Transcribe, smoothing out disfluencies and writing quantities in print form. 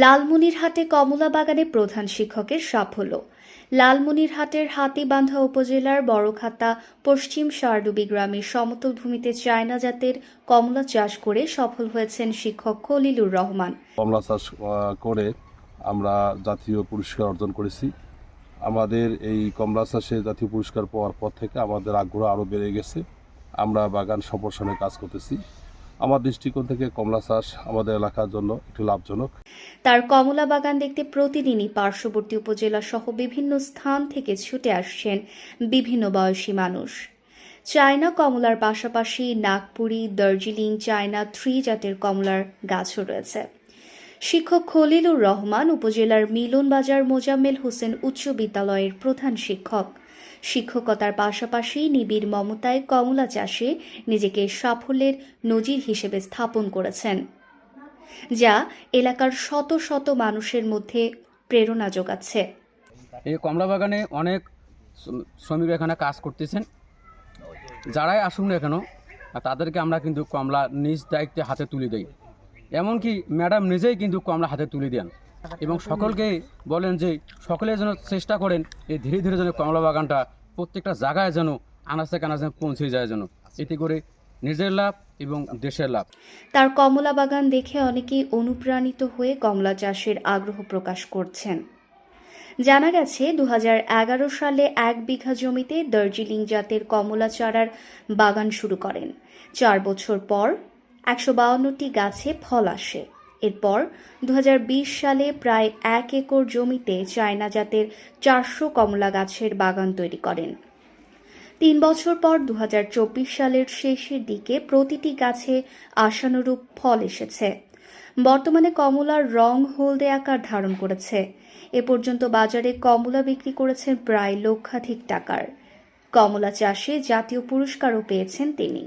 লালমনিরহাটে কমলা বাগানে প্রধান শিক্ষকের সাফল্য। লালমনিরহাটের হাতীবান্ধা উপজেলার বড়খাতা পশ্চিম সারডুবি গ্রামের সমতল ভূমিতে চায়না জাতের কমলা চাষ করে সফল হয়েছেন শিক্ষক খলিলুর রহমান। কমলা চাষ করে আমরা জাতীয় পুরস্কার অর্জন করেছি। আমাদের এই কমলা চাষে জাতীয় পুরস্কার পাওয়ার পর থেকে আমাদের আগ্রহ আরও বেড়ে গেছে। আমরা বাগান সম্প্রসারণে কাজ করতেছি। আমার দৃষ্টিকোণ থেকে কমলা চাষ আমাদের এলাকার জন্য একটু লাভজনক। তার কমলা বাগান দেখতে প্রতিদিনই পার্শ্ববর্তী উপজেলা সহ বিভিন্ন স্থান থেকে ছুটে আসছেন বিভিন্ন বয়সী মানুষ। চায়না কমলার পাশাপাশি নাগপুরি, দার্জিলিং, চায়না 3 জাতের কমলার গাছও রয়েছে। শিক্ষক খলিলুর রহমান উপজেলার মিলনবাজার মোজাম্মেল হোসেন উচ্চ বিদ্যালয়ের প্রধান শিক্ষক। শিক্ষকতার পাশাপাশি নিবিড় মমতায় কমলা চাষে নিজেকে সাফল্যের নজির হিসেবে স্থাপন করেছেন, যা এলাকার শত শত মানুষের মধ্যে প্রেরণা যোগাচ্ছে। এই কমলা বাগানে অনেক শ্রমিক এখানে কাজ করতেছেন। যারাই আসুন না কেন তাদেরকে আমরা কিন্তু কমলা নিজ দায়িত্বে হাতে তুলে দিই। এমনকি ম্যাডাম নিজেই কিন্তু কমলা হাতে তুলে দেন এবং সকলকে বলেন যে সকলে যেন চেষ্টা করেন এই ধীরে ধীরে যেন কমলা বাগানটা প্রত্যেকটা জায়গায় যেন আনাচে কানাচে পৌঁছে যায়, যেন এতে করে নিজের লাভ এবং দেশের লাভ। তার কমলা বাগান দেখে অনেকেই অনুপ্রাণিত হয়ে কমলা চাষের আগ্রহ প্রকাশ করছেন। জানা গেছে 2011 সালে 1 বিঘা জমিতে দার্জিলিং জাতের কমলা চারার বাগান শুরু করেন। 4 বছর পর 152টি গাছে ফল আসে। এরপর 2020 সালে প্রায় 1 একর জমিতে চায়না জাতের 400 কমলা গাছের বাগান তৈরি করেন। 3 বছর পর 2024 সালের শেষের দিকে প্রতিটি গাছে আশানুরূপ ফল এসেছে। বর্তমানে কমলার রং হলদে আকার ধারণ করেছে। এ পর্যন্ত বাজারে কমলা বিক্রি করেছেন প্রায় লক্ষাধিক টাকার। কমলা চাষে জাতীয় পুরস্কারও পেয়েছেন তিনি।